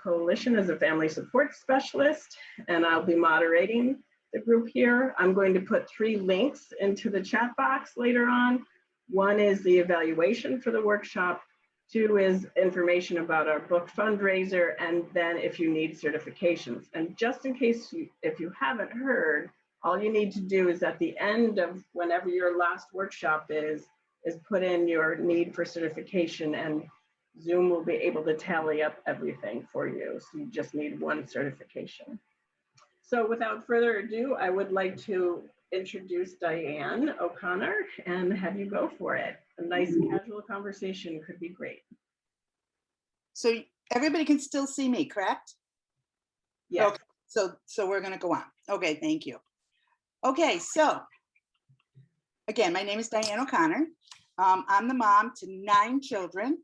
Coalition as a family support specialist, and I'll be moderating the group here. I'm going to put 3 links into the chat box later on. One is the evaluation for the workshop. 2 is information about our book fundraiser, and then if you need certifications. And just in case if you haven't heard, all you need to do is at the end of whenever your last workshop is put in your need for certification, and Zoom will be able to tally up everything for you. So you just need 1 certification. So without further ado, I would like to introduce Dianne O'Connor and have you go for it. A nice casual conversation could be great. So everybody can still see me, correct? Yeah. Okay. So we're going to go on. Okay, thank you. Okay, so again, my name is Dianne O'Connor. I'm the mom to 9 children.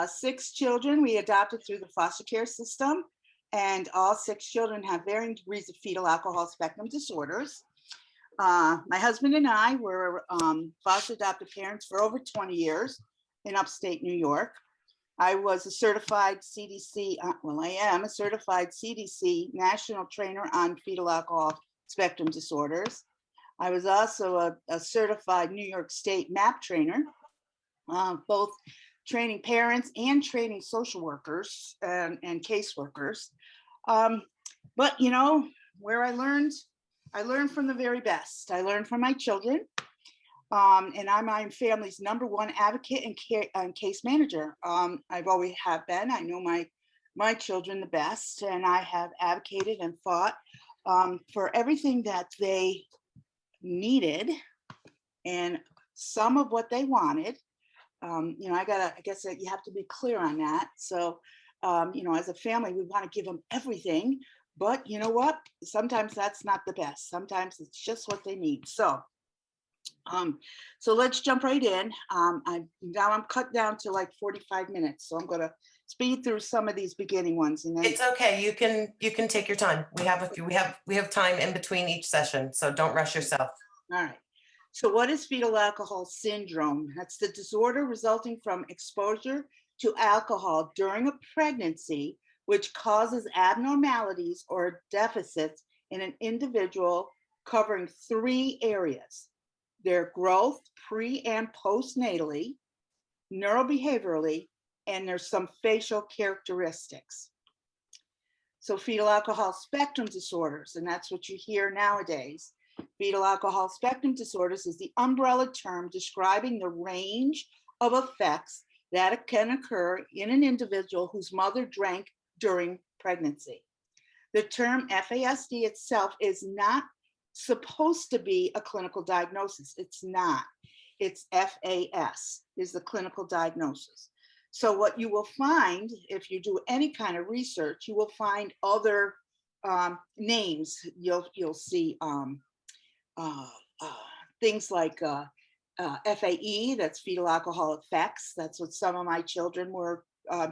6 children we adopted through the foster care system, and all 6 children have varying degrees of fetal alcohol spectrum disorders. My husband and I were foster adoptive parents for over 20 years in upstate New York. I was a certified CDC, I am a certified CDC national trainer on fetal alcohol spectrum disorders. I was also a certified New York State MAPP trainer, both training parents and training social workers and caseworkers. But you know, where I learned from the very best. I learned from my children, and I'm my family's #1 advocate and case manager. I've always have been. I know my children the best, and I have advocated and fought for everything that they needed and some of what they wanted. You know, I guess that you have to be clear on that. So, you know, as a family, we want to give them everything, but you know what? Sometimes that's not the best. Sometimes it's just what they need. So, so let's jump right in. I'm cut down to like 45 minutes, so I'm going to speed through some of these beginning ones. And then it's okay. You can take your time. We have time in between each session, so don't rush yourself. All right. So what is fetal alcohol syndrome? That's the disorder resulting from exposure to alcohol during a pregnancy, which causes abnormalities or deficits in an individual, covering 3 areas: their growth pre and postnatally, neurobehaviorally, and there's some facial characteristics. So fetal alcohol spectrum disorders, and that's what you hear nowadays. Fetal alcohol spectrum disorders is the umbrella term describing the range of effects that can occur in an individual whose mother drank during pregnancy. The term FASD itself is not supposed to be a clinical diagnosis. It's not. It's FAS is the clinical diagnosis. So what you will find if you do any kind of research, you will find other names. You'll see things like FAE, that's fetal alcohol effects. That's what some of my children were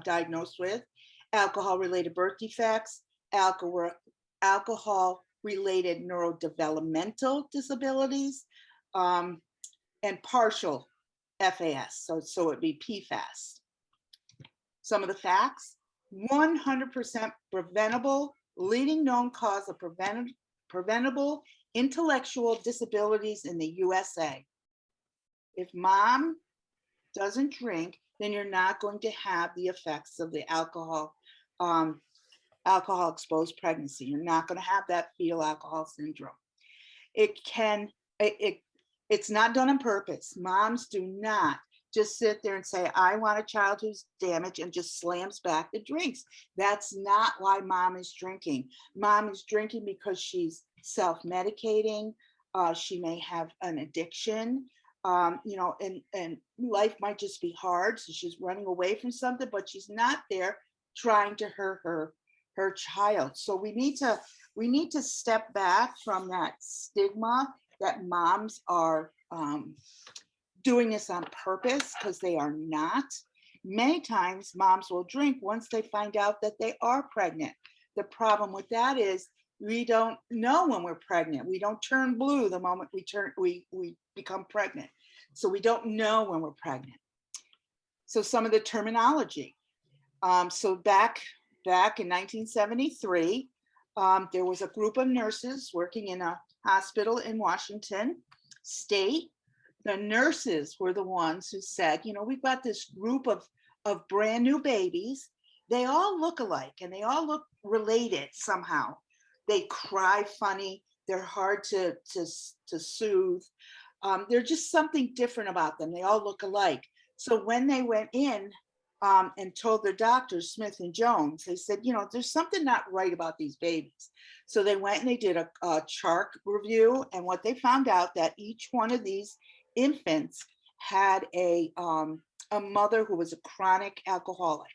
diagnosed with. Alcohol-related birth defects, alcohol-related neurodevelopmental disabilities, and partial FAS, so it'd be PFAS. Some of the facts: 100% preventable, leading known cause of preventable intellectual disabilities in the USA. If mom doesn't drink, then you're not going to have the effects of the alcohol exposed pregnancy. You're not going to have that fetal alcohol syndrome. It's not done on purpose. Moms do not just sit there and say, I want a child who's damaged, and just slams back the drinks. That's not why mom is drinking. Mom is drinking because she's self-medicating. She may have an addiction, you know, and life might just be hard. So she's running away from something, but she's not there trying to hurt her child. So we need to step back from that stigma that moms are doing this on purpose, because they are not. Many times moms will drink once they find out that they are pregnant. The problem with that is we don't know when we're pregnant. We don't turn blue the moment we become pregnant. So we don't know when we're pregnant. So some of the terminology. So back back in 1973, there was a group of nurses working in a hospital in Washington State. The nurses were the ones who said, you know, we've got this group of brand new babies. They all look alike and they all look related somehow. They cry funny. They're hard to soothe. There's just something different about them. They all look alike. So when they went in and told their doctors, Smith and Jones, they said, you know, there's something not right about these babies. So they went and they did a chart review. And what they found out that each one of these infants had a mother who was a chronic alcoholic.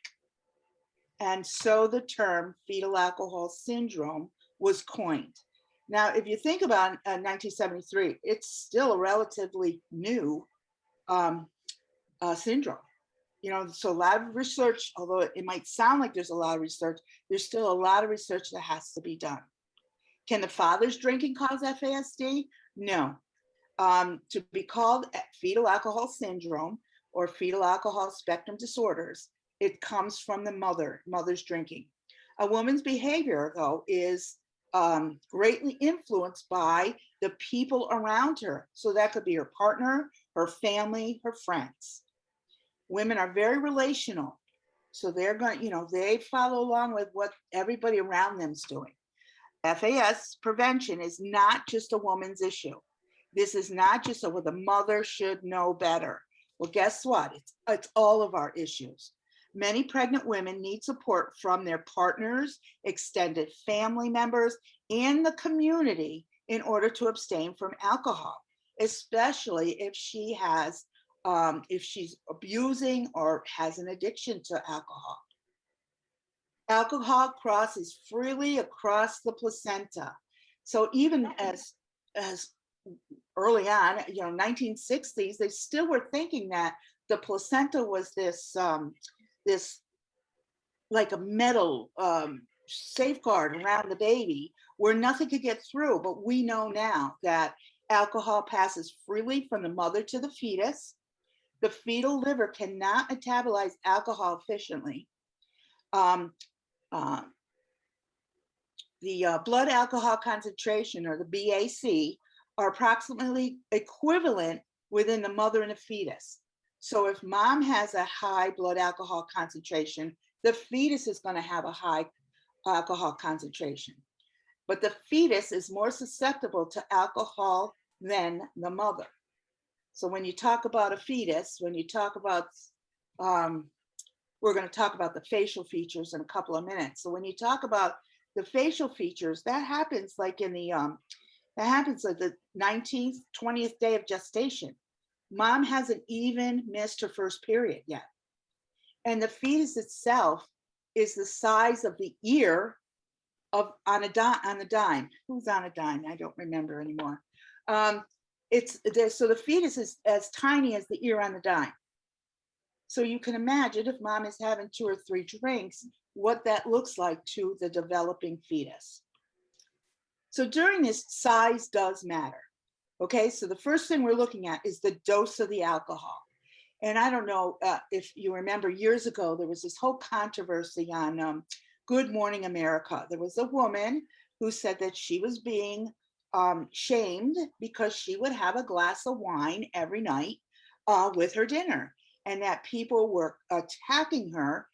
And so the term fetal alcohol syndrome was coined. Now, if you think about 1973, it's still a relatively new syndrome. You know, so a lot of research, although it might sound like there's a lot of research, there's still a lot of research that has to be done. Can the father's drinking cause FASD? No. To be called fetal alcohol syndrome or fetal alcohol spectrum disorders, it comes from the mother's drinking. A woman's behavior, though, is greatly influenced by the people around her. So that could be her partner, her family, her friends. Women are very relational. So they're going, you know, they follow along with what everybody around them's doing. FAS prevention is not just a woman's issue. This is not just well, the mother should know better. Well, guess what? It's all of our issues. Many pregnant women need support from their partners, extended family members, and the community in order to abstain from alcohol, especially if she has, if she's abusing or has an addiction to alcohol. Alcohol crosses freely across the placenta. So even as early on, you know, 1960s, they still were thinking that the placenta was this like a metal safeguard around the baby where nothing could get through. But we know now that alcohol passes freely from the mother to the fetus. The fetal liver cannot metabolize alcohol efficiently. The blood alcohol concentration, or the BAC, are approximately equivalent within the mother and the fetus. So if mom has a high blood alcohol concentration, the fetus is going to have a high alcohol concentration. But the fetus is more susceptible to alcohol than the mother. So when you talk about a fetus, when you talk about, we're going to talk about the facial features in a couple of minutes. So when you talk about the facial features, that happens like in the, that happens like the 19th, 20th day of gestation. Mom hasn't even missed her first period yet. And the fetus itself is the size of the ear of on a dime. Who's on a dime? I don't remember anymore. So the fetus is as tiny as the ear on the dime. So you can imagine if mom is having 2 or 3 drinks, what that looks like to the developing fetus. So during this, size does matter. Okay, so the first thing we're looking at is the dose of the alcohol. And I don't know if you remember years ago, there was this whole controversy on Good Morning America. There was a woman who said that she was being shamed because she would have a glass of wine every night with her dinner, and that people were attacking her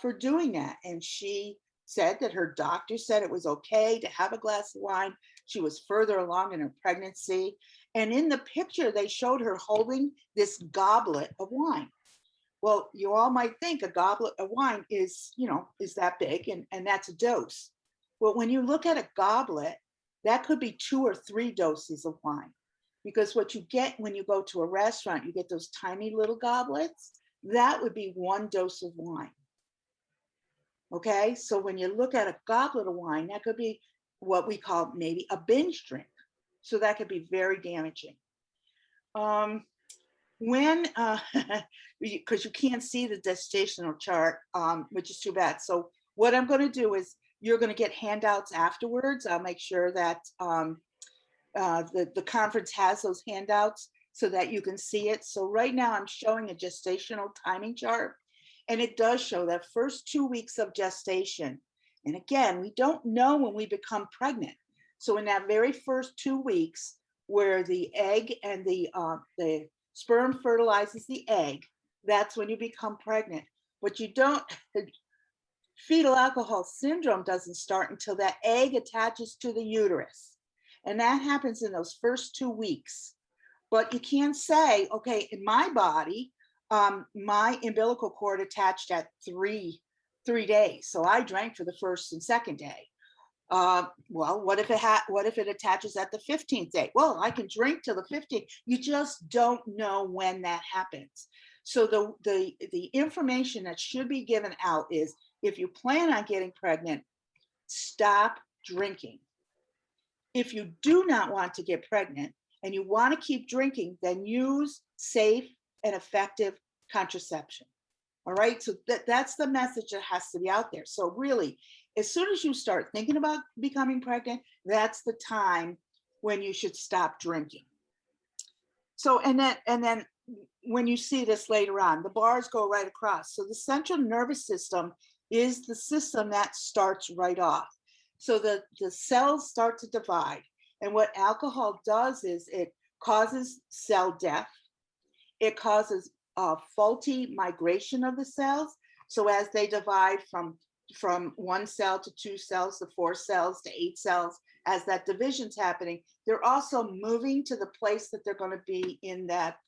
for doing that. And she said that her doctor said it was okay to have a glass of wine. She was further along in her pregnancy. And in the picture, they showed her holding this goblet of wine. Well, you all might think a goblet of wine is, you know, is that big, and that's a dose. But when you look at a goblet, that could be 2 or 3 doses of wine. Because what you get when you go to a restaurant, you get those tiny little goblets, that would be 1 dose of wine. Okay, so when you look at a goblet of wine, that could be what we call maybe a binge drink. So that could be very damaging. Because you can't see the gestational chart, which is too bad. So what I'm going to do is you're going to get handouts afterwards. I'll make sure that the conference has those handouts so that you can see it. So right now I'm showing a gestational timing chart. And it does show that first 2 weeks of gestation. And again, we don't know when we become pregnant. So in that very first 2 weeks, where the egg and the sperm fertilizes the egg, that's when you become pregnant. But you don't, fetal alcohol syndrome doesn't start until that egg attaches to the uterus. And that happens in those first 2 weeks. But you can't say, okay, in my body, my umbilical cord attached at three days. So I drank for the first and second day. Well, what if it attaches at the 15th day? Well, I can drink till the 15th. You just don't know when that happens. So the information that should be given out is, if you plan on getting pregnant, stop drinking. If you do not want to get pregnant and you want to keep drinking, then use safe and effective contraception. All right, so that's the message that has to be out there. So really, as soon as you start thinking about becoming pregnant, that's the time when you should stop drinking. So, and then when you see this later on, the bars go right across. So the central nervous system is the system that starts right off. So the cells start to divide. And what alcohol does is it causes cell death. It causes faulty migration of the cells. So as they divide from 1 cell to 2 cells to 4 cells to 8 cells, as that division's happening, they're also moving to the place that they're going to be in that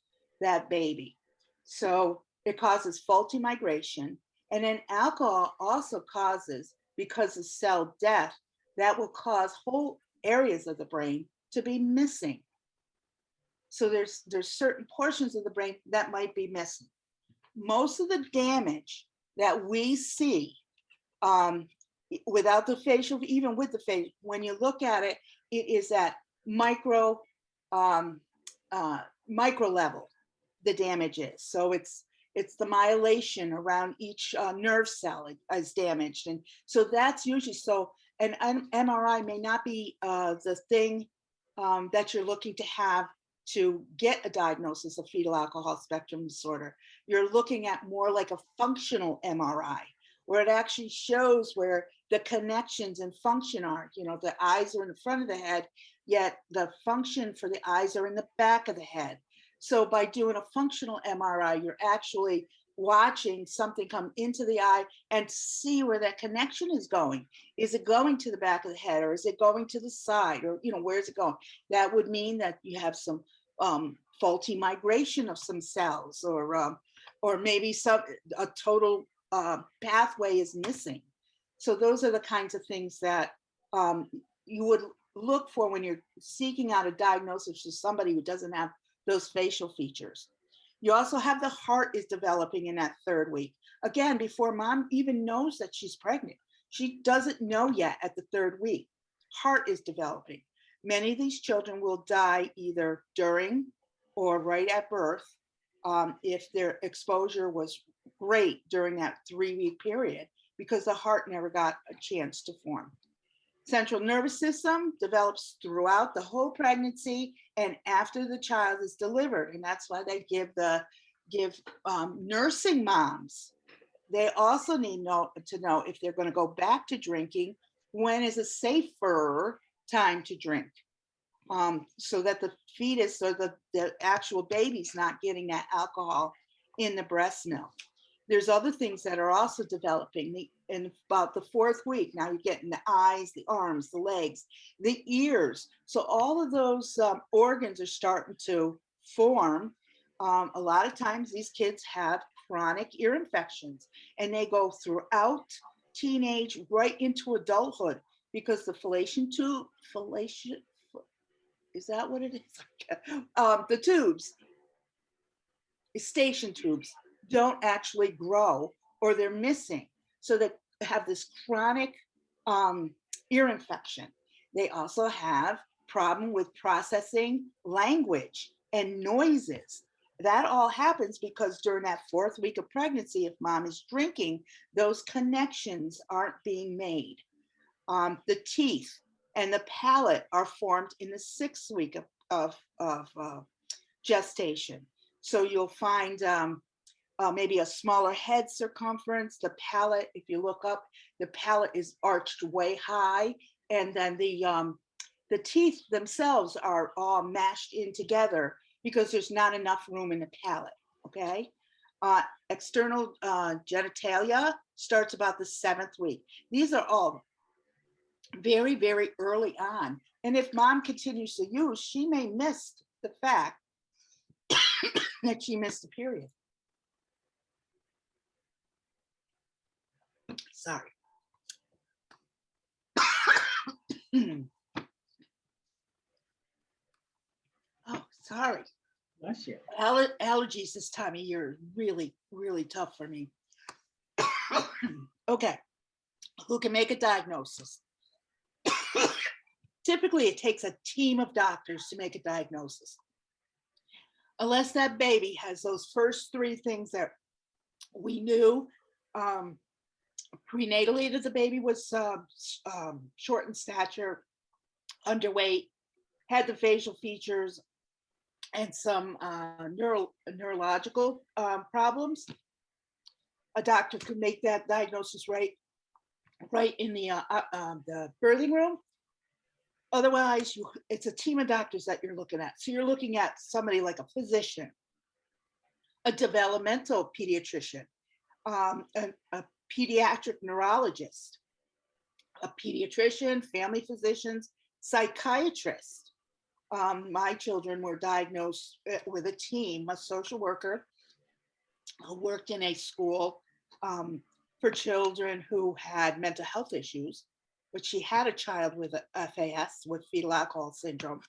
baby. So it causes faulty migration. And then alcohol also causes, because of cell death, that will cause whole areas of the brain to be missing. So there's certain portions of the brain that might be missing. Most of the damage that we see without the facial, even with the face, when you look at it, it is at micro level, the damage is. So it's the myelation around each nerve cell is damaged. And so that's usually, so an MRI may not be the thing that you're looking to have to get a diagnosis of fetal alcohol spectrum disorder. You're looking at more like a functional MRI, where it actually shows where the connections and function are. You know, the eyes are in the front of the head, yet the function for the eyes are in the back of the head. So by doing a functional MRI, you're actually watching something come into the eye and see where that connection is going. Is it going to the back of the head, or is it going to the side, or, you know, where is it going? That would mean that you have some faulty migration of some cells, or maybe a total pathway is missing. So those are the kinds of things that you would look for when you're seeking out a diagnosis for somebody who doesn't have those facial features. You also have the heart is developing in that 3rd week. Again, before mom even knows that she's pregnant. She doesn't know yet at the 3rd week. Heart is developing. Many of these children will die either during or right at birth if their exposure was great during that 3-week period, because the heart never got a chance to form. Central nervous system develops throughout the whole pregnancy and after the child is delivered. And that's why they give nursing moms, they also need to know if they're going to go back to drinking, when is a safer time to drink, so that the fetus or the actual baby's not getting that alcohol in the breast milk. There's other things that are also developing in about the 4th week. Now you're getting the eyes, the arms, the legs, the ears. So all of those organs are starting to form. A lot of times these kids have chronic ear infections, and they go throughout teenage right into adulthood, because the fallation tube, is that what it is? The tubes, station tubes, don't actually grow, or they're missing. So they have this chronic ear infection. They also have problem with processing language and noises. That all happens because during that 4th week of pregnancy, if mom is drinking, those connections aren't being made. The teeth and the palate are formed in the 6th week of gestation. So you'll find maybe a smaller head circumference. The palate, if you look up, the palate is arched way high, and then the teeth themselves are all mashed in together because there's not enough room in the palate. Okay. External genitalia starts about the 7th week. These are all very, very early on. And if mom continues to use, she may miss the fact that she missed a period. Sorry. Oh, sorry. Bless you. Allergies this time of year is really, really tough for me. Okay, who can make a diagnosis? Typically, it takes a team of doctors to make a diagnosis. Unless that baby has those first 3 things that we knew, prenatally that the baby was short in stature, underweight, had the facial features, and some neurological problems, a doctor could make that diagnosis right in the birthing room. Otherwise, it's a team of doctors that you're looking at. So you're looking at somebody like a physician, a developmental pediatrician, a pediatric neurologist, a pediatrician, family physicians, psychiatrist. My children were diagnosed with a team, a social worker who worked in a school for children who had mental health issues, but she had a child with FAS, with fetal alcohol syndrome.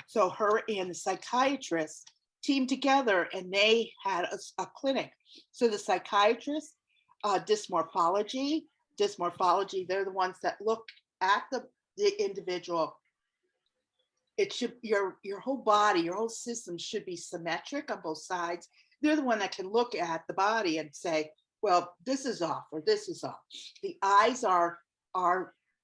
So her and the psychiatrist teamed together and they had a clinic. So the psychiatrist, dysmorphology, they're the ones that look at the individual. It should, your whole body, your whole system should be symmetric on both sides. They're the one that can look at the body and say, well, this is off or this is off. The eyes are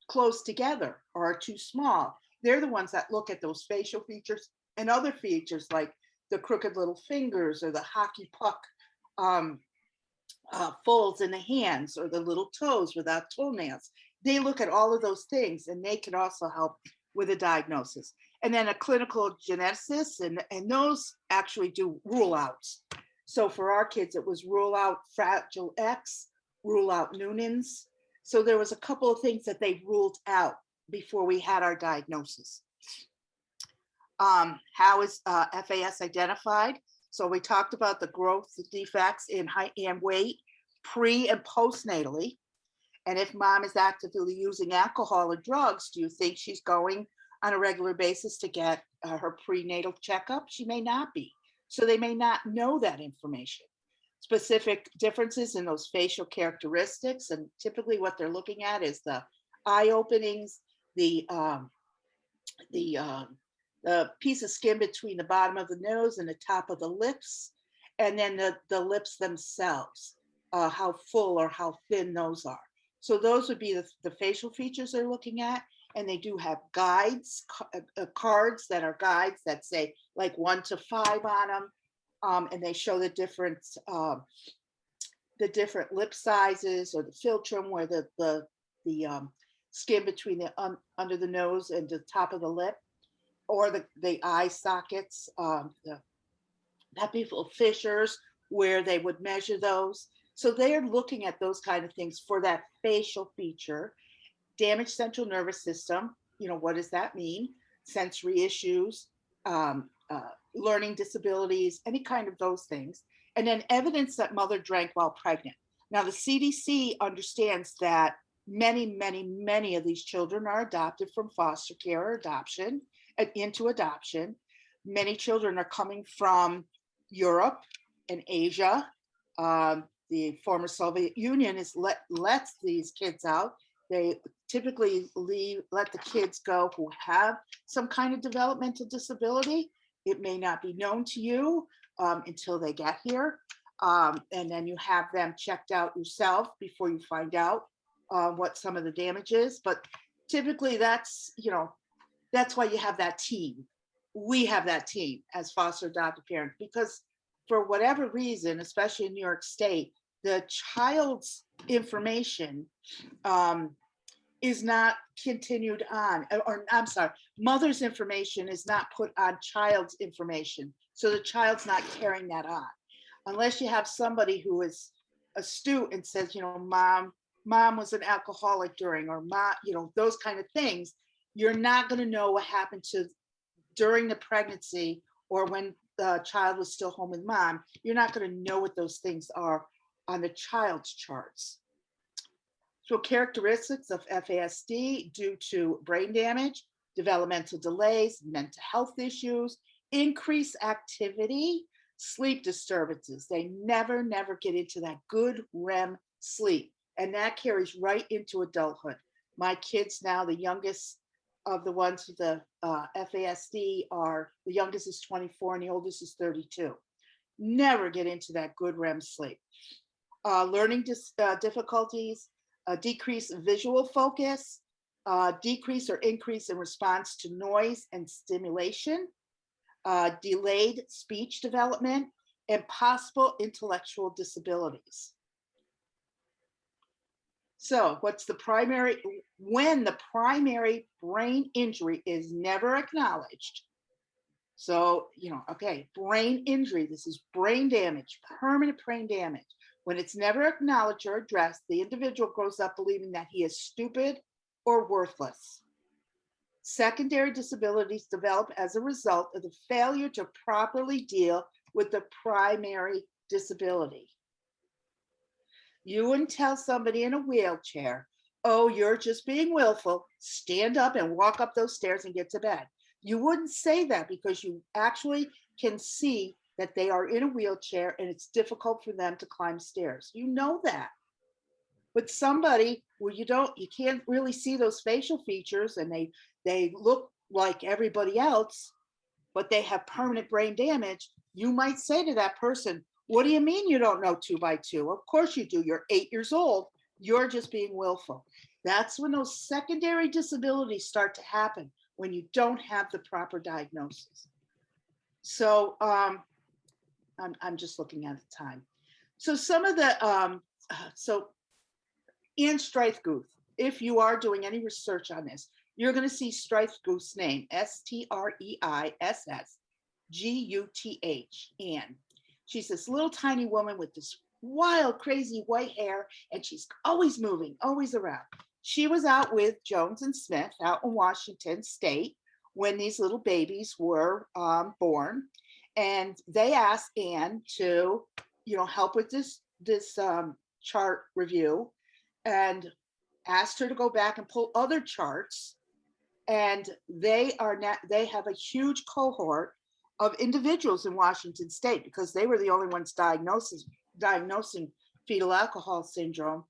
close together or are too small. They're the ones that look at those facial features and other features like the crooked little fingers or the hockey puck folds in the hands or the little toes without toenails. They look at all of those things and they can also help with a diagnosis. And then a clinical geneticist, and those actually do rule outs. So for our kids, it was rule out Fragile X, rule out Noonan's. So there was a couple of things that they ruled out before we had our diagnosis. How is FAS identified? So we talked about the growth defects in height and weight, pre and postnatally. And if mom is actively using alcohol or drugs, do you think she's going on a regular basis to get her prenatal checkup? She may not be. So they may not know that information. Specific differences in those facial characteristics, and typically what they're looking at is the eye openings, the piece of skin between the bottom of the nose and the top of the lips, and then the lips themselves, how full or how thin those are. So those would be the facial features they're looking at. And they do have guides, cards that are guides that say like 1 to 5 on them. And they show the different lip sizes or the philtrum where the skin between the under the nose and the top of the lip, or the eye sockets, the papillae fissures where they would measure those. So they're looking at those kind of things for that facial feature. Damaged central nervous system, what does that mean? Sensory issues, learning disabilities, any kind of those things. And then evidence that mother drank while pregnant. Now the CDC understands that many of these children are adopted from foster care or adoption into adoption. Many children are coming from Europe and Asia. The former Soviet Union lets these kids out. They typically let the kids go who have some kind of developmental disability. It may not be known to you until they get here. And then you have them checked out yourself before you find out what some of the damage is. But typically that's why you have that team. We have that team as foster adoptive parents, because for whatever reason, especially in New York State, the child's information is not continued on, or I'm sorry, mother's information is not put on child's information. So the child's not carrying that on. Unless you have somebody who is astute and says, you know, mom was an alcoholic during, or mom, you know, those kind of things, you're not going to know what happened to during the pregnancy or when the child was still home with mom. You're not going to know what those things are on the child's charts. So characteristics of FASD due to brain damage, developmental delays, mental health issues, increased activity, sleep disturbances. They never get into that good REM sleep. And that carries right into adulthood. My kids now, the youngest of the ones with the FASD are, the youngest is 24 and the oldest is 32. Never get into that good REM sleep. Learning difficulties, decrease visual focus, decrease or increase in response to noise and stimulation, delayed speech development, and possible intellectual disabilities. So what's the primary, when the primary brain injury is never acknowledged? So, you know, okay, brain injury, this is brain damage, permanent brain damage. When it's never acknowledged or addressed, the individual grows up believing that he is stupid or worthless. Secondary disabilities develop as a result of the failure to properly deal with the primary disability. You wouldn't tell somebody in a wheelchair, oh, you're just being willful, stand up and walk up those stairs and get to bed. You wouldn't say that because you actually can see that they are in a wheelchair and it's difficult for them to climb stairs. You know that. But somebody where you can't really see those facial features and they look like everybody else, but they have permanent brain damage, you might say to that person, what do you mean you don't know 2 by 2? Of course you do. You're 8 years old. You're just being willful. That's when those secondary disabilities start to happen, when you don't have the proper diagnosis. So I'm just looking at the time. So some of the, Ann Streichguth, if you are doing any research on this, you're going to see Streichguth's name, S-T-R-E-I-S-S-G-U-T-H, Ann. She's this little tiny woman with this wild, crazy white hair, and she's always moving, always around. She was out with Jones and Smith out in Washington State when these little babies were born. And they asked Ann to, you know, help with this chart review, and asked her to go back and pull other charts. And they have a huge cohort of individuals in Washington State, because they were the only ones diagnosing fetal alcohol syndrome.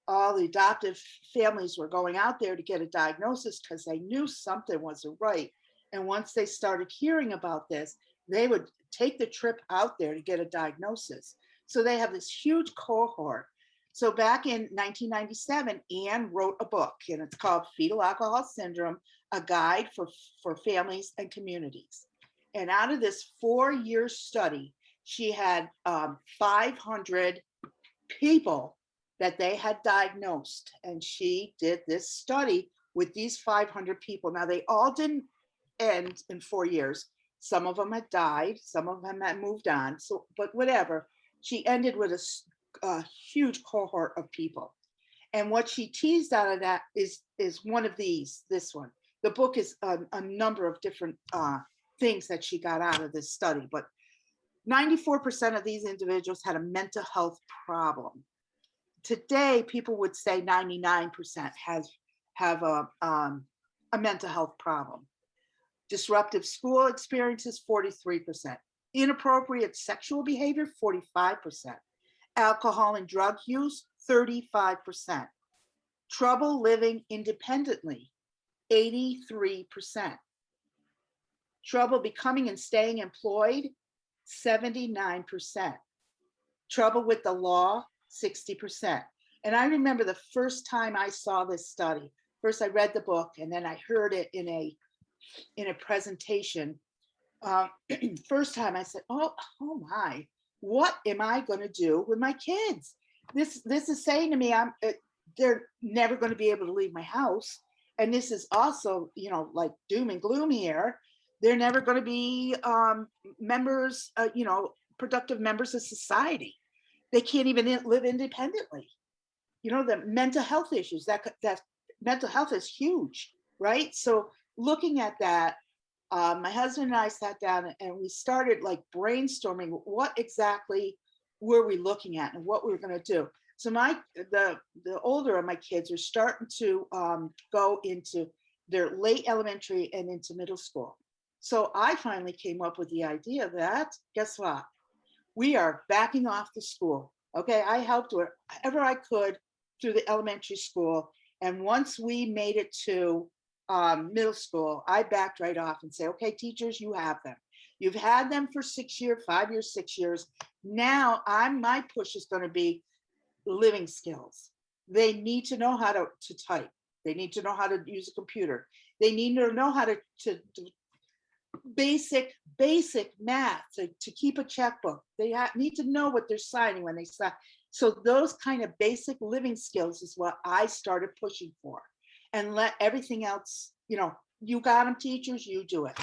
All the adoptive families were going out there to get a diagnosis because they knew something wasn't right. And once they started hearing about this, they would take the trip out there to get a diagnosis. So they have this huge cohort. So back in 1997, Ann wrote a book, and it's called Fetal Alcohol Syndrome, a guide for families and communities. And out of this 4-year study, she had 500 people that they had diagnosed. And she did this study with these 500 people. Now, they all didn't end in 4 years. Some of them had died, some of them had moved on. So, but whatever, she ended with a huge cohort of people. And what she teased out of that is one of these, this one. The book is a number of different things that she got out of this study, but 94% of these individuals had a mental health problem. Today, people would say 99% have a mental health problem. Disruptive school experiences, 43%. Inappropriate sexual behavior, 45%. Alcohol and drug use, 35%. Trouble living independently, 83%. Trouble becoming and staying employed, 79%. Trouble with the law, 60%. And I remember the first time I saw this study. First, I read the book, and then I heard it in a presentation. First time I said, oh my, what am I going to do with my kids? This is saying to me, they're never going to be able to leave my house. And this is also, you know, like doom and gloom here. They're never going to be members, you know, productive members of society. They can't even live independently. You know, the mental health issues, that mental health is huge, right? So looking at that, my husband and I sat down and we started like brainstorming what exactly were we looking at and what we were going to do. So the older of my kids are starting to go into their late elementary and into middle school. So I finally came up with the idea that, guess what? We are backing off the school. Okay, I helped wherever I could through the elementary school. And once we made it to middle school, I backed right off and say, okay, teachers, you have them. You've had them for 6 years, 5 years, 6 years. Now my push is going to be living skills. They need to know how to type. They need to know how to use a computer. They need to know how to basic math, to keep a checkbook. They need to know what they're signing when they sign. So those kind of basic living skills is what I started pushing for. And let everything else, you know, you got them, teachers, you do it.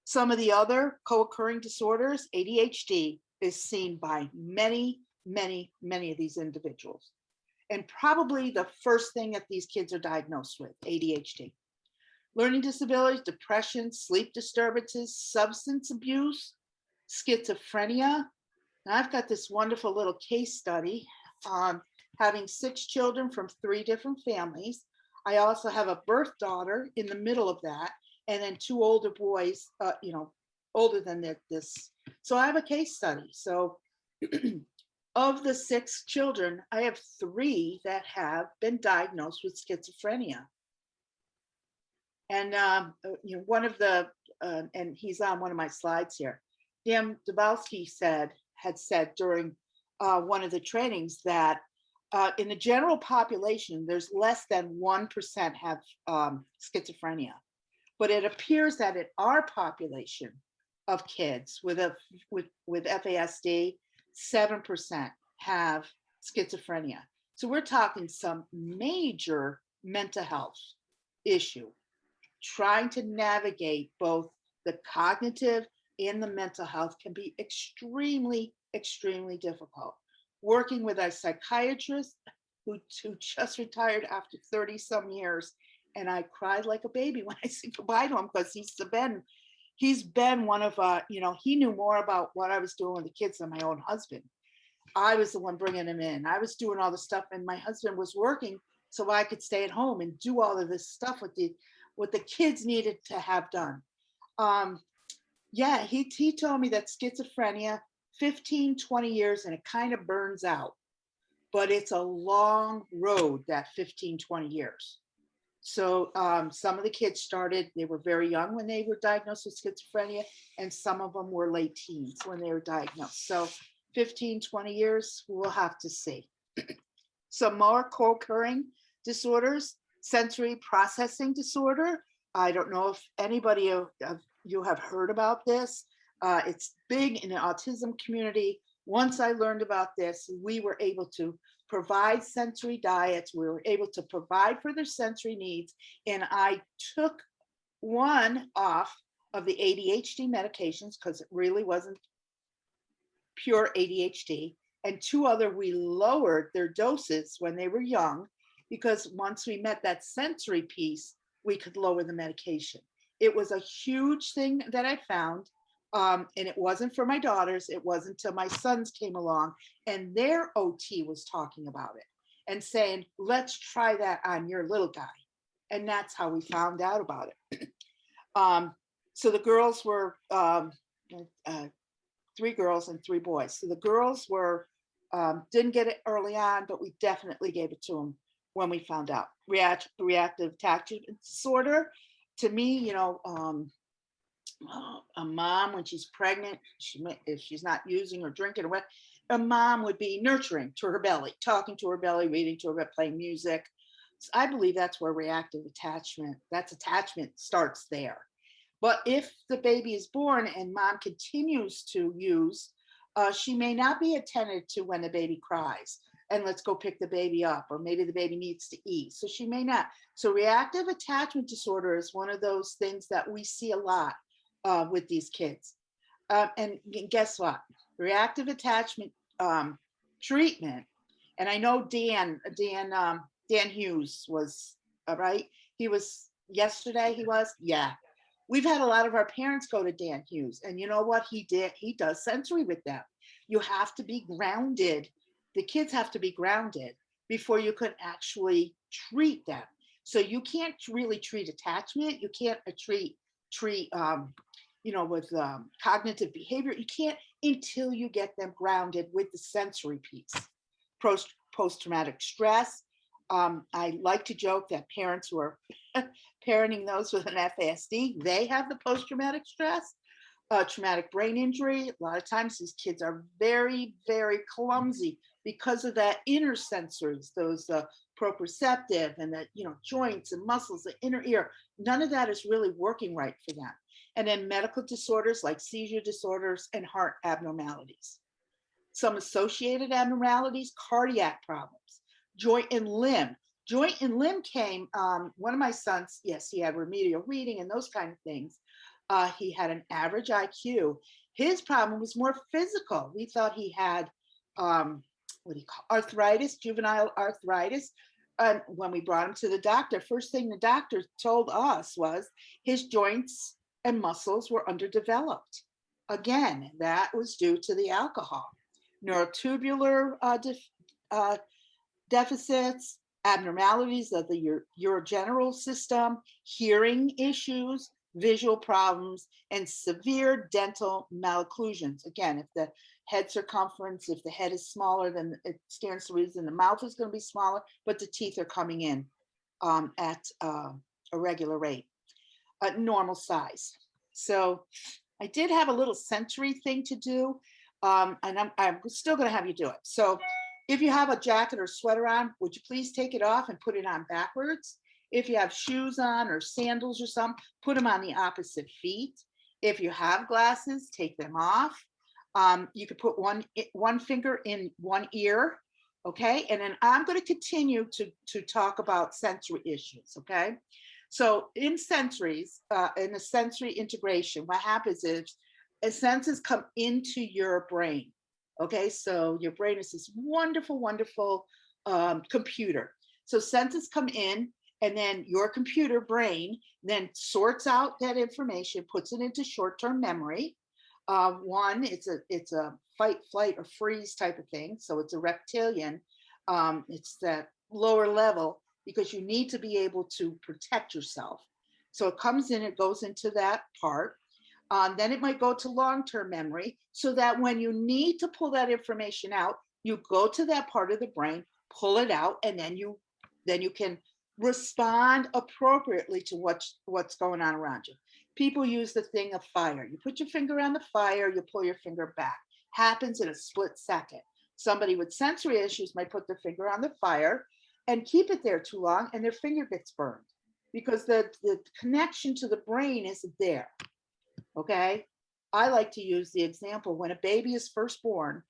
Some of the other co-occurring disorders, ADHD is seen by many of these individuals. And probably the first thing that these kids are diagnosed with, ADHD. Learning disabilities, depression, sleep disturbances, substance abuse, schizophrenia. Now I've got this wonderful little case study on having 6 children from 3 different families. I also have a birth daughter in the middle of that, and then 2 older boys, you know, older than this. So I have a case study. So of the 6 children, I have 3 that have been diagnosed with schizophrenia. And you know, one of the, and he's on one of my slides here, Dan Dabowski had said during one of the trainings that in the general population, there's less than 1% have schizophrenia. But it appears that in our population of kids with FASD, 7% have schizophrenia. So we're talking some major mental health issue, trying to navigate both the cognitive and the mental health can be extremely difficult. Working with a psychiatrist who just retired after 30 some years, and I cried like a baby when I said goodbye to him, because he's been one of you know, he knew more about what I was doing with the kids than my own husband. I was the one bringing him in. I was doing all the stuff, and my husband was working so I could stay at home and do all of this stuff with what the kids needed to have done. Yeah, he told me that schizophrenia, 15, 20 years, and it kind of burns out. But it's a long road, that 15, 20 years. So some of the kids started, they were very young when they were diagnosed with schizophrenia, and some of them were late teens when they were diagnosed. So 15, 20 years, we'll have to see. Some more co-occurring disorders, sensory processing disorder. I don't know if anybody of you have heard about this. It's big in the autism community. Once I learned about this, we were able to provide sensory diets. We were able to provide for their sensory needs. And I took one off of the ADHD medications because it really wasn't pure ADHD. And 2 other, we lowered their doses when they were young, because once we met that sensory piece, we could lower the medication. It was a huge thing that I found. And it wasn't for my daughters. It wasn't until my sons came along and their OT was talking about it and saying, let's try that on your little guy. And that's how we found out about it. So the girls were 3 girls and 3 boys. So the girls were, didn't get it early on, but we definitely gave it to them when we found out. Reactive attachment disorder. To me, you know, a mom, when she's pregnant, if she's not using or drinking or what, a mom would be nurturing to her belly, talking to her belly, reading to her, playing music. So I believe that's where reactive attachment, attachment starts there. But if the baby is born and mom continues to use she may not be attended to when the baby cries and let's go pick the baby up, or maybe the baby needs to eat. So she may not. So reactive attachment disorder is one of those things that we see a lot with these kids. And guess what? Reactive attachment treatment. And I know Dan Hughes was, right? He was yesterday, yeah. We've had a lot of our parents go to Dan Hughes, and you know what he did? He does sensory with them. You have to be grounded. The kids have to be grounded before you could actually treat them. So you can't really treat attachment. You can't treat with cognitive behavior. You can't until you get them grounded with the sensory piece. Post-traumatic stress. I like to joke that parents who are parenting those with an FASD, they have the post-traumatic stress. Traumatic brain injury. A lot of times these kids are very, very clumsy because of that inner sensories, those proprioceptive and the joints and muscles, the inner ear. None of that is really working right for them. And then medical disorders like seizure disorders and heart abnormalities. Some associated abnormalities, cardiac problems, joint and limb. Joint and limb came, one of my sons, yes, he had remedial reading and those kind of things. He had an average IQ. His problem was more physical. We thought he had, arthritis, juvenile arthritis. And when we brought him to the doctor, first thing the doctor told us was his joints and muscles were underdeveloped. Again, that was due to the alcohol. Neurotubular deficits, abnormalities of the urogenital system, hearing issues, visual problems, and severe dental malocclusions. Again, if the head circumference, if the head is smaller, then it stands to reason the mouth is going to be smaller, but the teeth are coming in at a regular rate, normal size. So I did have a little sensory thing to do, and I'm still going to have you do it. So if you have a jacket or sweater on, would you please take it off and put it on backwards? If you have shoes on or sandals or something, put them on the opposite feet. If you have glasses, take them off. You could put one finger in one ear, okay? And then I'm going to continue to talk about sensory issues, okay? So in sensories, in the sensory integration, what happens is senses come into your brain, okay? So your brain is this wonderful, wonderful computer. So senses come in, and then your computer brain then sorts out that information, puts it into short-term memory. One, it's a fight, flight, or freeze type of thing. So it's a reptilian. It's that lower level because you need to be able to protect yourself. So it comes in, it goes into that part. Then it might go to long-term memory so that when you need to pull that information out, you go to that part of the brain, pull it out, and then you can respond appropriately to what's going on around you. People use the thing of fire. You put your finger on the fire, you pull your finger back. Happens in a split second. Somebody with sensory issues might put their finger on the fire and keep it there too long, and their finger gets burned because the connection to the brain isn't there. Okay? I like to use the example when a baby is first born.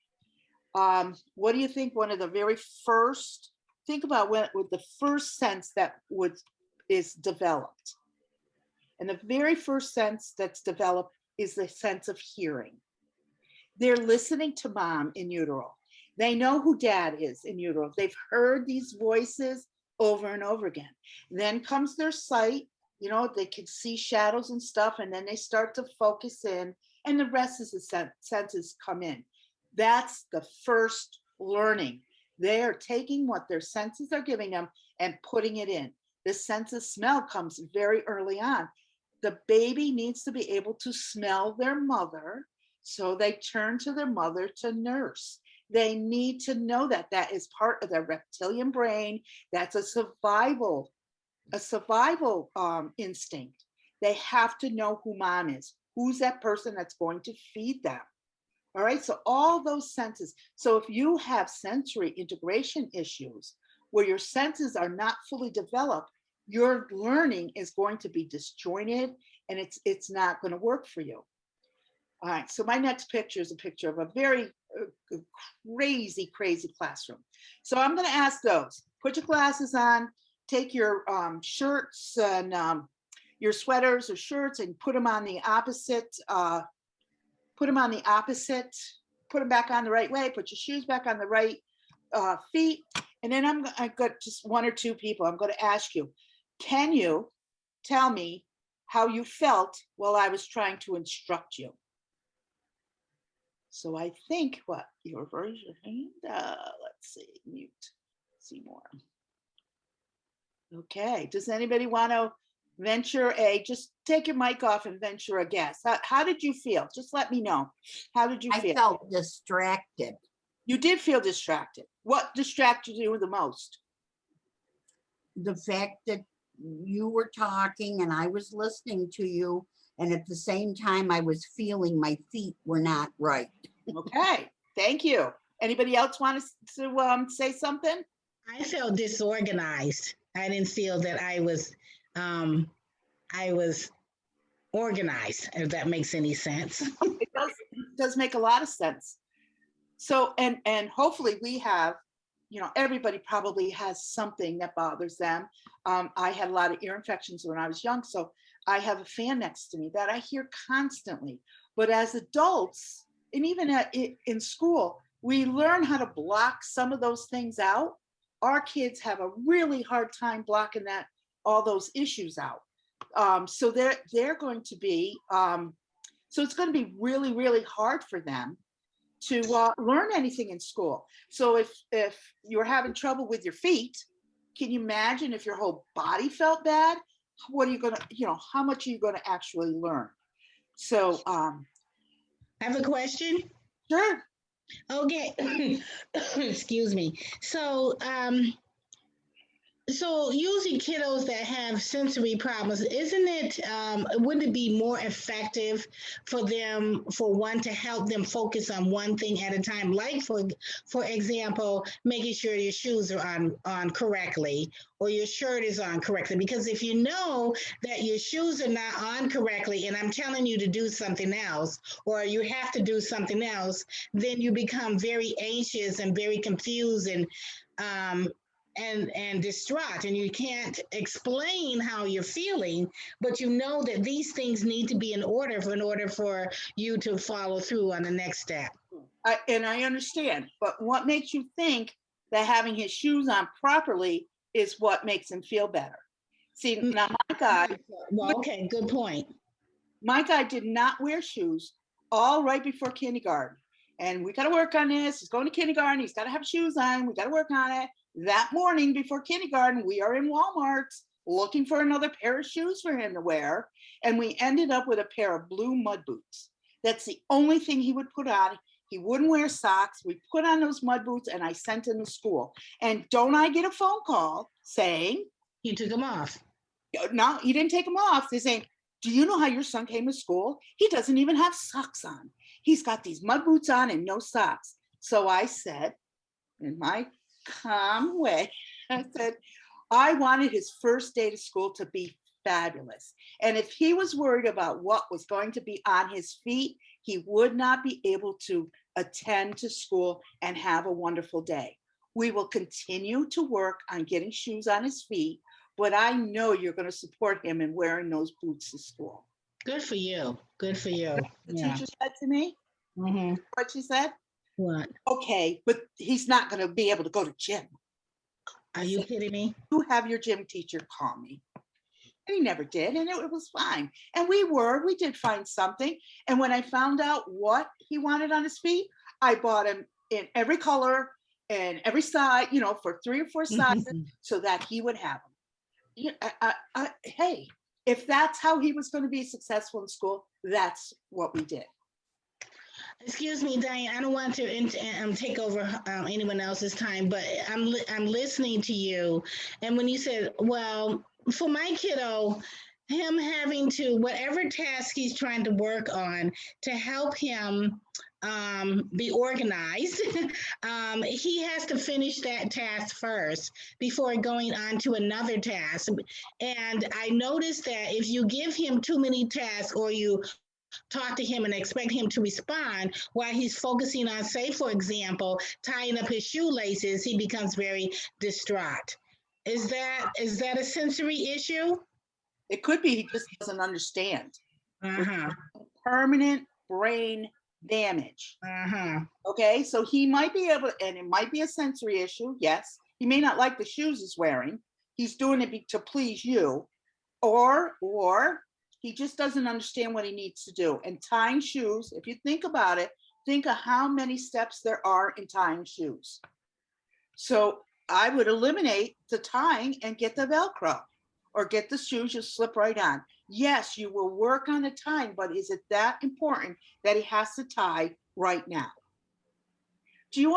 What do you think one of the very first, think about with the first sense that is developed. And the very first sense that's developed is the sense of hearing. They're listening to mom in utero. They know who dad is in utero. They've heard these voices over and over again. Then comes their sight. They can see shadows and stuff, and then they start to focus in, and the rest is the senses come in. That's the first learning. They are taking what their senses are giving them and putting it in. The sense of smell comes very early on. The baby needs to be able to smell their mother, so they turn to their mother to nurse. They need to know that that is part of their reptilian brain. That's a survival instinct. They have to know who mom is. Who's that person that's going to feed them? All right, so all those senses. So if you have sensory integration issues where your senses are not fully developed, your learning is going to be disjointed and it's not going to work for you. All right, so my next picture is a picture of a very crazy classroom. So I'm going to ask those, put your glasses on, take your shirts and your sweaters or shirts and put them on the opposite, put them back on the right way, put your shoes back on the right feet. And then I've got just one or two people. I'm going to ask you, can you tell me how you felt while I was trying to instruct you? So I think you raise your hand. Let's see, mute, see more. Okay, does anybody want to venture just take your mic off and venture a guess? How did you feel? Just let me know. How did you feel? I felt distracted. You did feel distracted. What distracted you the most? The fact that you were talking and I was listening to you, and at the same time I was feeling my feet were not right. Okay, thank you. Anybody else want to say something? I felt disorganized. I didn't feel that I was organized, if that makes any sense. It does make a lot of sense. So, and hopefully we have, everybody probably has something that bothers them. I had a lot of ear infections when I was young, so I have a fan next to me that I hear constantly. But as adults, and even in school, we learn how to block some of those things out. Our kids have a really hard time blocking all those issues out. So they're going to be, so it's going to be really, really hard for them to learn anything in school. So if you're having trouble with your feet, can you imagine if your whole body felt bad? What are you going to, how much are you going to actually learn? So I have a question. Sure. Okay. Excuse me. So usually kiddos that have sensory problems, wouldn't it be more effective for one to help them focus on one thing at a time? Like for example, making sure your shoes are on correctly or your shirt is on correctly. Because if you know that your shoes are not on correctly and I'm telling you to do something else, or you have to do something else, then you become very anxious and very confused and distraught, and you can't explain how you're feeling, but you know that these things need to be in order for you to follow through on the next step. And I understand, but what makes you think that having his shoes on properly is what makes him feel better? See, now my guy. Well, okay, good point. My guy did not wear shoes all right before kindergarten. And we got to work on this. He's going to kindergarten. He's got to have shoes on. We got to work on it. That morning before kindergarten, we are in Walmart looking for another pair of shoes for him to wear. And we ended up with a pair of blue mud boots. That's the only thing he would put on. He wouldn't wear socks. We put on those mud boots and I sent him to school. And don't I get a phone call saying, You took them off. No, he didn't take them off. They're saying, do you know how your son came to school? He doesn't even have socks on. He's got these mud boots on and no socks. So I said, in my calm way, I said, I wanted his first day to school to be fabulous. And if he was worried about what was going to be on his feet, he would not be able to attend to school and have a wonderful day. We will continue to work on getting shoes on his feet, but I know you're going to support him in wearing those boots to school. Good for you. Good for you. The teacher said to me, what she said? What? Okay, but he's not going to be able to go to gym. Are you kidding me? You have your gym teacher call me. And he never did, and it was fine. And we did find something. And when I found out what he wanted on his feet, I bought him in every color and every size, for 3 or 4 sizes so that he would have them. Hey, if that's how he was going to be successful in school, that's what we did. Excuse me, Diane, I don't want to take over anyone else's time, but I'm listening to you. And when you said, well, for my kiddo, him having to, whatever task he's trying to work on to help him be organized, he has to finish that task first before going on to another task. And I noticed that if you give him too many tasks or you talk to him and expect him to respond while he's focusing on, say, for example, tying up his shoelaces, he becomes very distraught. Is that a sensory issue? It could be he just doesn't understand. Uh-huh. Permanent brain damage. Uh-huh. Okay, so he might be able, and it might be a sensory issue. Yes, he may not like the shoes he's wearing. He's doing it to please you, or he just doesn't understand what he needs to do. And tying shoes, if you think about it, think of how many steps there are in tying shoes. So I would eliminate the tying and get the Velcro, or get the shoes, you slip right on. Yes, you will work on the tying, but is it that important that he has to tie right now? Do you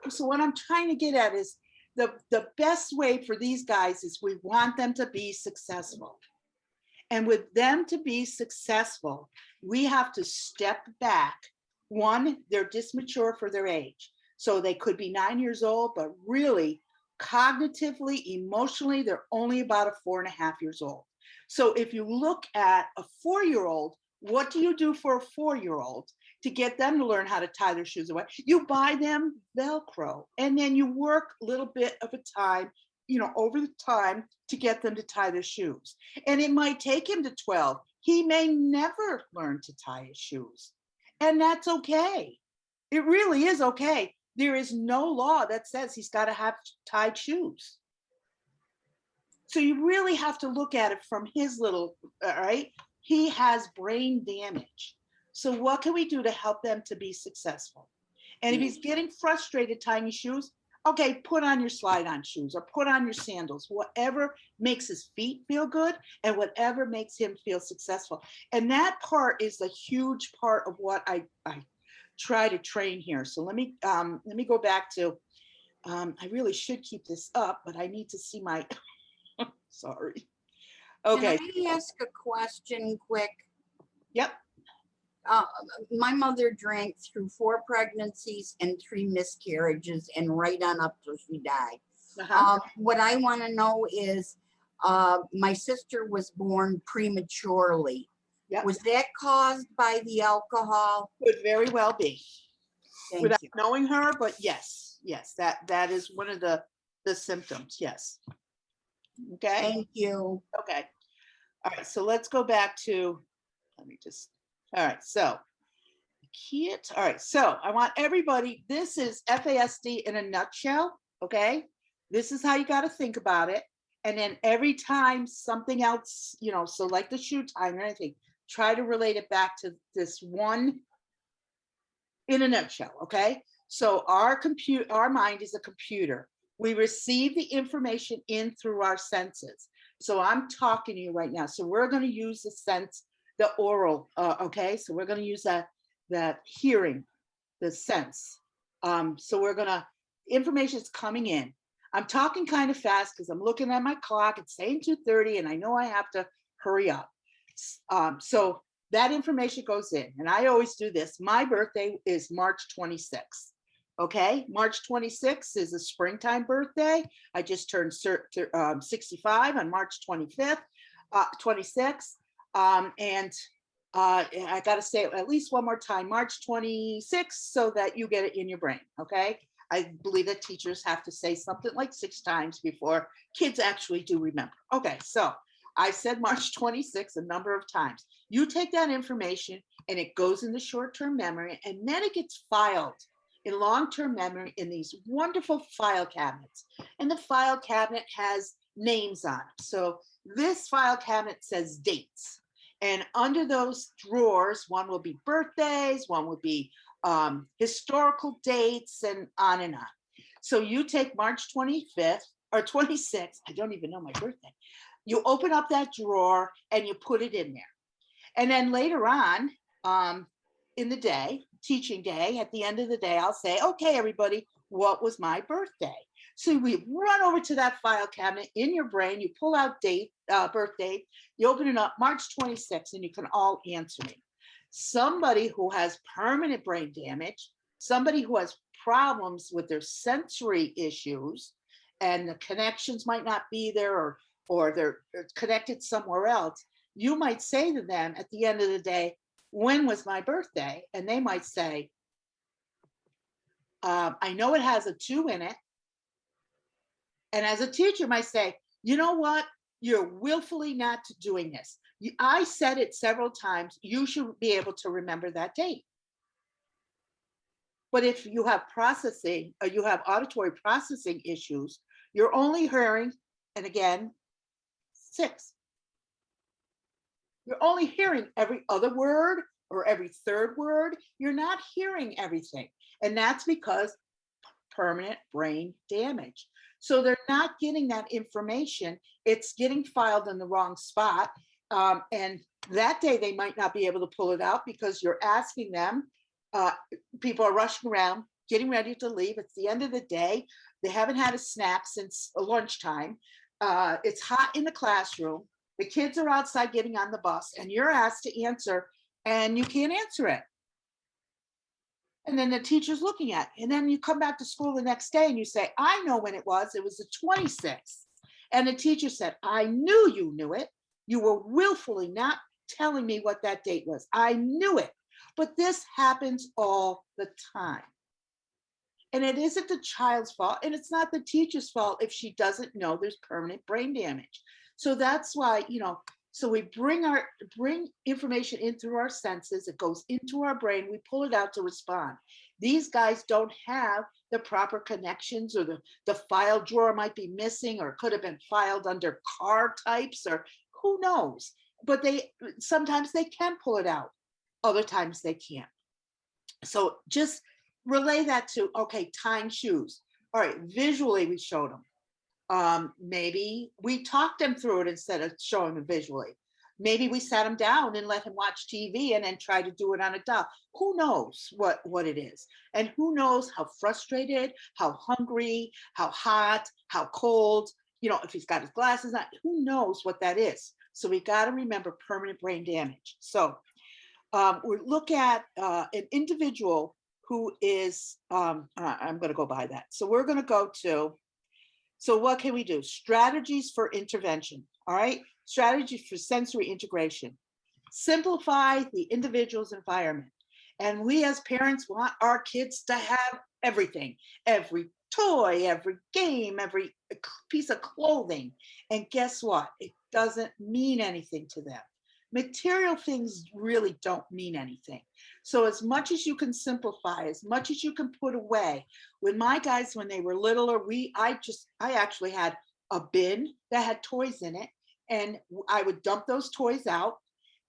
so what I'm trying to get at is the best way for these guys is we want them to be successful. And with them to be successful, we have to step back. One, they're dismature for their age. So they could be 9 years old, but really cognitively, emotionally, they're only about 4.5 years old. So if you look at a 4-year-old, what do you do for a 4-year-old to get them to learn how to tie their shoes away? You buy them Velcro, and then you work a little bit of a time, over the time to get them to tie their shoes. And it might take him to 12. He may never learn to tie his shoes. And that's okay. It really is okay. There is no law that says he's got to have tied shoes. So you really have to look at it from his little, all right? He has brain damage. So what can we do to help them to be successful? And if he's getting frustrated tying his shoes, okay, put on your slide-on shoes or put on your sandals, whatever makes his feet feel good and whatever makes him feel successful. And that part is a huge part of what I try to train here. So let me go back to, I really should keep this up, but I need to see my, sorry. Okay. Can I ask a question quick? Yep. My mother drank through 4 pregnancies and 3 miscarriages and right on up till she died. What I want to know is, my sister was born prematurely. Yep. Was that caused by the alcohol? Could very well be. Thank Without you. knowing her, but yes, that is one of the symptoms. Yes. Okay. Thank you. Okay. All right. So let's go back to, all right. So all right. So I want everybody, this is FASD in a nutshell. Okay. This is how you got to think about it. And then every time something else, so like the shoe tying or anything, try to relate it back to this one in a nutshell. Okay. So our mind is a computer. We receive the information in through our senses. So I'm talking to you right now. So we're going to use the sense, the oral. Okay. So we're going to use that hearing, the sense. So we're going to, information is coming in. I'm talking kind of fast because I'm looking at my clock. It's saying 2:30 and I know I have to hurry up. So that information goes in, and I always do this. My birthday is March 26th. Okay, March 26th is a springtime birthday. I just turned 65 on March 26th. And I got to say it at least one more time, March 26th, so that you get it in your brain. Okay. I believe that teachers have to say something like 6 times before kids actually do remember. Okay, so I said March 26th a number of times. You take that information and it goes into short-term memory, and then it gets filed in long-term memory in these wonderful file cabinets. And the file cabinet has names on it. So this file cabinet says dates. And under those drawers, one will be birthdays, one will be historical dates, and on and on. So you take March 25th or 26th, I don't even know my birthday. You open up that drawer and you put it in there. And then later on in the day, teaching day, at the end of the day, I'll say, okay, everybody, what was my birthday? So we run over to that file cabinet in your brain, you pull out date, birthday, you open it up, March 26th, and you can all answer me. Somebody who has permanent brain damage, somebody who has problems with their sensory issues, and the connections might not be there, or they're connected somewhere else, you might say to them at the end of the day, when was my birthday? And they might say, I know it has a 2 in it. And as a teacher might say, you know what? You're willfully not doing this. I said it several times. You should be able to remember that date. But if you have processing, or you have auditory processing issues, you're only hearing, and again, 6. You're only hearing every other word or every third word. You're not hearing everything. And that's because permanent brain damage. So they're not getting that information. It's getting filed in the wrong spot. And that day they might not be able to pull it out because you're asking them. People are rushing around, getting ready to leave. It's the end of the day. They haven't had a snack since lunchtime. It's hot in the classroom. The kids are outside getting on the bus, and you're asked to answer, and you can't answer it. And then the teacher's looking at it. And then you come back to school the next day and you say, I know when it was the 26th. And the teacher said, I knew you knew it. You were willfully not telling me what that date was. I knew it. But this happens all the time. And it isn't the child's fault, and it's not the teacher's fault if she doesn't know there's permanent brain damage. So that's why, so we bring information in through our senses. It goes into our brain. We pull it out to respond. These guys don't have the proper connections, or the file drawer might be missing, or could have been filed under car types, or who knows. But sometimes they can pull it out. Other times they can't. So just relay that to, okay, tying shoes. All right, visually we showed them. Maybe we talked them through it instead of showing them visually. Maybe we sat him down and let him watch TV and then try to do it on a doll. Who knows what it is? And who knows how frustrated, how hungry, how hot, how cold, if he's got his glasses on, who knows what that is? So we got to remember permanent brain damage. So we look at an individual who is, I'm going to go by that. So we're going to go to, so what can we do? Strategies for intervention, all right? Strategies for sensory integration. Simplify the individual's environment. And we as parents want our kids to have everything, every toy, every game, every piece of clothing. And guess what? It doesn't mean anything to them. Material things really don't mean anything. So as much as you can simplify, as much as you can put away. With my guys, when they were littler, I actually had a bin that had toys in it, and I would dump those toys out.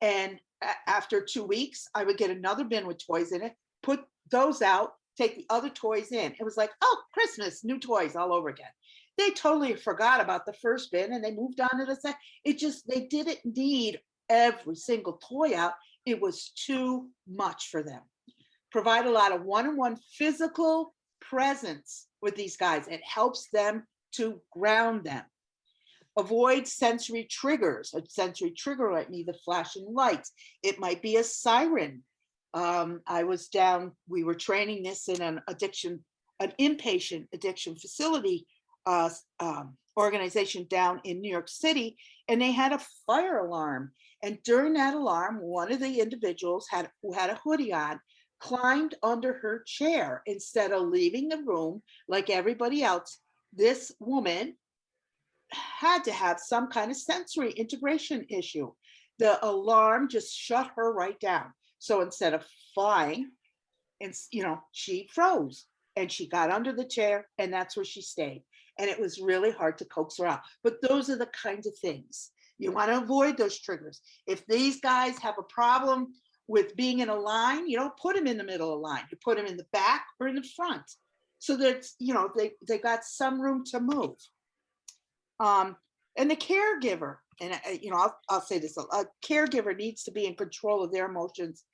And after 2 weeks, I would get another bin with toys in it, put those out, take the other toys in. It was like, oh, Christmas, new toys all over again. They totally forgot about the first bin and they moved on to the second. They didn't need every single toy out. It was too much for them. Provide a lot of one-on-one physical presence with these guys. It helps them to ground them. Avoid sensory triggers. A sensory trigger might be the flashing lights. It might be a siren. We were training this in an inpatient addiction facility organization down in New York City, and they had a fire alarm. And during that alarm, one of the individuals who had a hoodie on climbed under her chair instead of leaving the room like everybody else. This woman had to have some kind of sensory integration issue. The alarm just shut her right down. So instead of flying, and she froze and she got under the chair, and that's where she stayed. And it was really hard to coax her out. But those are the kinds of things you want to avoid, those triggers. If these guys have a problem with being in a line, you don't put them in the middle of the line. You put them in the back or in the front, so that they got some room to move. And the caregiver, and I'll say this: a caregiver needs to be in control of their emotions,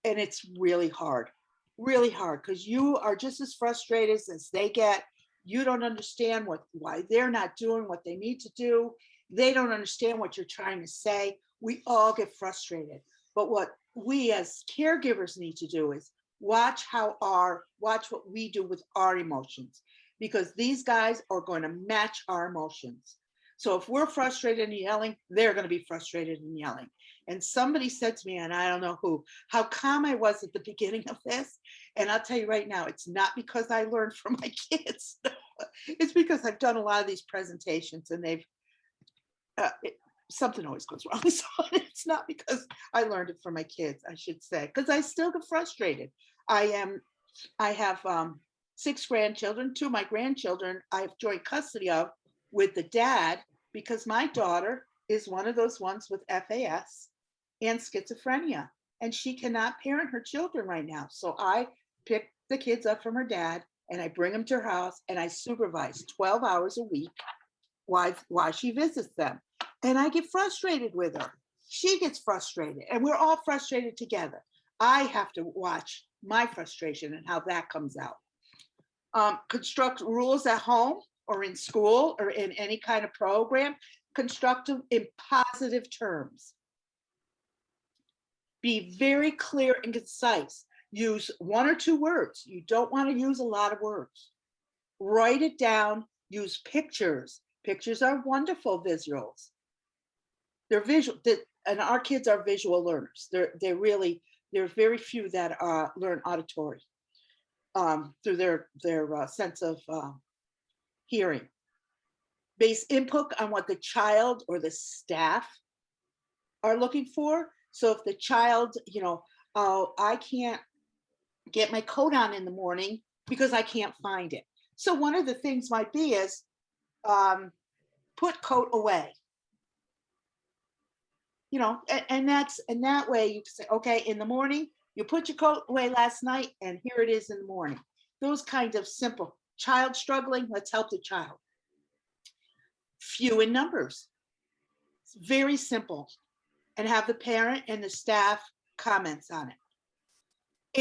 and it's really hard, because you are just as frustrated as they get. You don't understand why they're not doing what they need to do. They don't understand what you're trying to say. We all get frustrated. But what we as caregivers need to do is watch what we do with our emotions, because these guys are going to match our emotions. So if we're frustrated and yelling, they're going to be frustrated and yelling. And somebody said to me, and I don't know who, how calm I was at the beginning of this. And I'll tell you right now, it's not because I learned from my kids. It's because I've done a lot of these presentations and they've, something always goes wrong. So it's not because I learned it from my kids, I should say, because I still get frustrated. I have 6 grandchildren. 2 of my grandchildren I have joint custody of with the dad, because my daughter is one of those ones with FAS and schizophrenia, and she cannot parent her children right now. So I pick the kids up from her dad and I bring them to her house and I supervise 12 hours a week while she visits them. And I get frustrated with her. She gets frustrated and we're all frustrated together. I have to watch my frustration and how that comes out. Construct rules at home or in school or in any kind of program. Construct them in positive terms. Be very clear and concise. Use 1 or 2 words. You don't want to use a lot of words. Write it down. Use pictures. Pictures are wonderful visuals. They're visual, and our kids are visual learners. There are very few that learn auditory through their sense of hearing. Base input on what the child or the staff are looking for. So if the child, oh, I can't get my coat on in the morning because I can't find it. So one of the things might be is put coat away. And that way you can say, okay, in the morning, you put your coat away last night and here it is in the morning. Those kinds of simple. Child struggling, let's help the child. Few in numbers. It's very simple. And have the parent and the staff comments on it.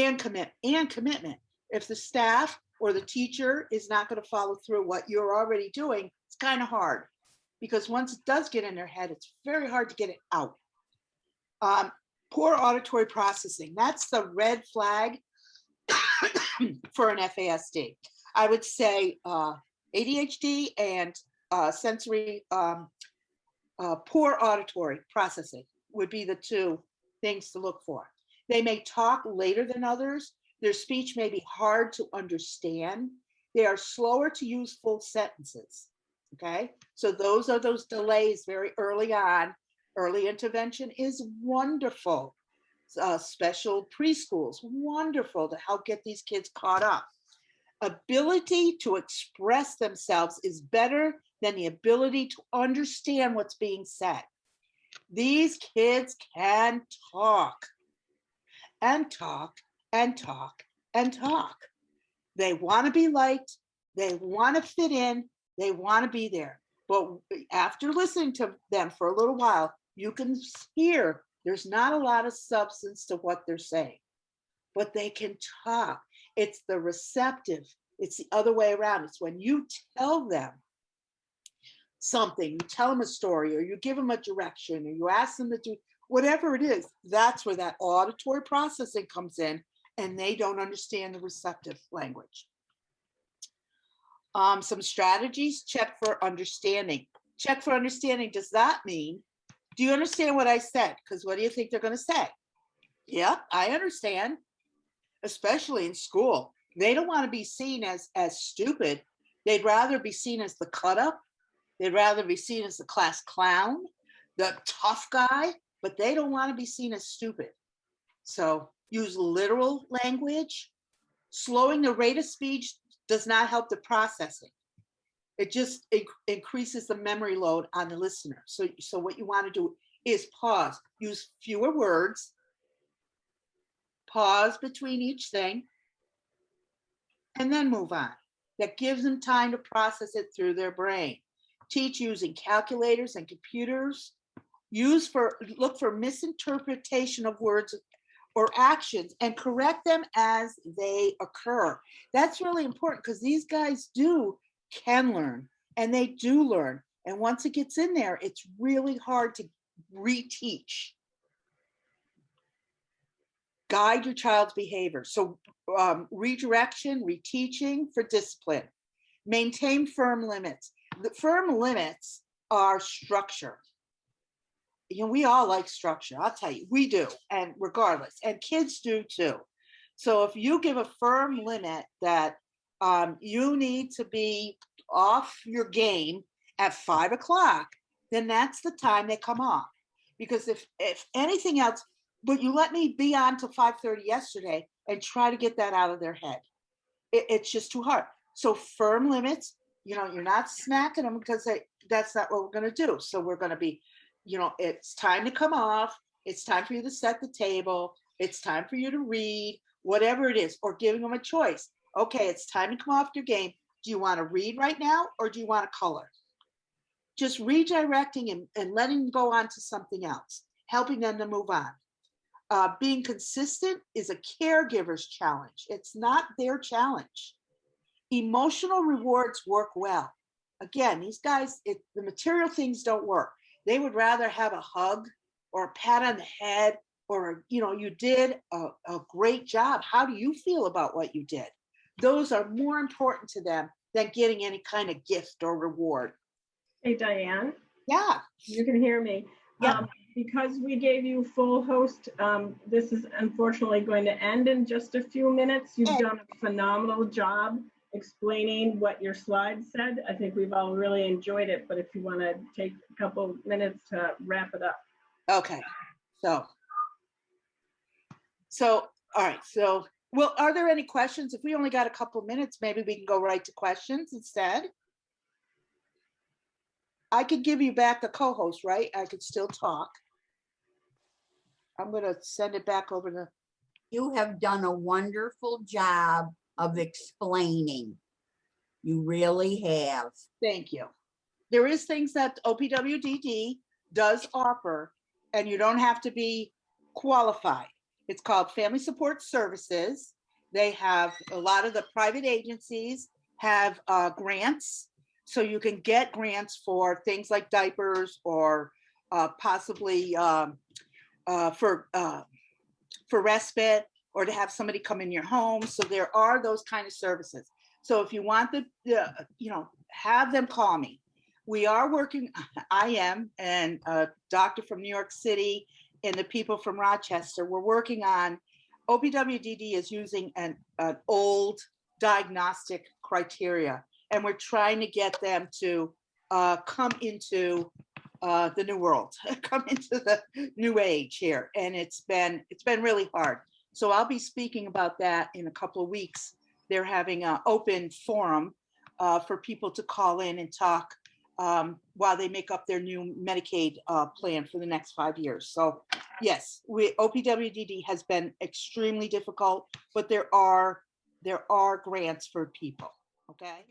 And commitment. If the staff or the teacher is not going to follow through what you're already doing, it's kind of hard. Because once it does get in their head, it's very hard to get it out. Poor auditory processing. That's the red flag for an FASD. I would say ADHD and sensory poor auditory processing would be the 2 things to look for. They may talk later than others. Their speech may be hard to understand. They are slower to use full sentences. Okay, so those are those delays very early on. Early intervention is wonderful. Special preschools, wonderful to help get these kids caught up. Ability to express themselves is better than the ability to understand what's being said. These kids can talk and talk and talk and talk. They want to be liked. They want to fit in. They want to be there. But after listening to them for a little while, you can hear there's not a lot of substance to what they're saying, but they can talk. It's the receptive. It's the other way around. It's when you tell them something, you tell them a story, or you give them a direction, or you ask them to do whatever it is, that's where that auditory processing comes in, and they don't understand the receptive language. Some strategies: check for understanding. Check for understanding does not mean, do you understand what I said? Because what do you think they're going to say? Yeah, I understand. Especially in school, they don't want to be seen as stupid. They'd rather be seen as the cut up. They'd rather be seen as the class clown, the tough guy, but they don't want to be seen as stupid. So use literal language. Slowing the rate of speech does not help the processing. It just increases the memory load on the listener. So what you want to do is pause, use fewer words, pause between each thing, and then move on. That gives them time to process it through their brain. Teach using calculators and computers. Look for misinterpretation of words or actions and correct them as they occur. That's really important because these guys can learn, and they do learn. And once it gets in there, it's really hard to reteach. Guide your child's behavior. So redirection, reteaching for discipline. Maintain firm limits. The firm limits are structure. You know, we all like structure. I'll tell you, we do, and regardless, and kids do too. So if you give a firm limit that you need to be off your game at 5 o'clock, then that's the time they come off. Because if anything else, but you let me be on till 5:30 yesterday and try to get that out of their head. It's just too hard. So firm limits, you know, you're not smacking them because that's not what we're going to do. So we're going to be, you know, it's time to come off. It's time for you to set the table. It's time for you to read, whatever it is, or giving them a choice. Okay, it's time to come off your game. Do you want to read right now or do you want to color? Just redirecting and letting them go on to something else, helping them to move on. Being consistent is a caregiver's challenge. It's not their challenge. Emotional rewards work well. Again, these guys, the material things don't work. They would rather have a hug or a pat on the head or, you know, you did a great job. How do you feel about what you did? Those are more important to them than getting any kind of gift or reward. Hey, Diane. Yeah. You can hear me. Yeah. Because we gave you full host, this is unfortunately going to end in just a few minutes. You've done a phenomenal job explaining what your slides said. I think we've all really enjoyed it, but if you want to take a couple minutes to wrap it up. Okay. So, all right. So, well, are there any questions? If we only got a couple minutes, maybe we can go right to questions instead. I could give you back the co-host, right? I could still talk. I'm going to send it back over to. You have done a wonderful job of explaining. You really have. Thank you. There is things that OPWDD does offer, and you don't have to be qualified. It's called Family Support Services. They have a lot of the private agencies have grants. So you can get grants for things like diapers or possibly for respite or to have somebody come in your home. So there are those kind of services. So if you want you know, have them call me. We are working, I am, and a doctor from New York City and the people from Rochester, we're working on, OPWDD is using an old diagnostic criteria. And we're trying to get them to come into the new world, come into the new age here. And it's been really hard. So I'll be speaking about that in a couple of weeks. They're having an open forum for people to call in and talk while they make up their new Medicaid plan for the next 5 years. So yes, OPWDD has been extremely difficult, but there are grants for people, okay?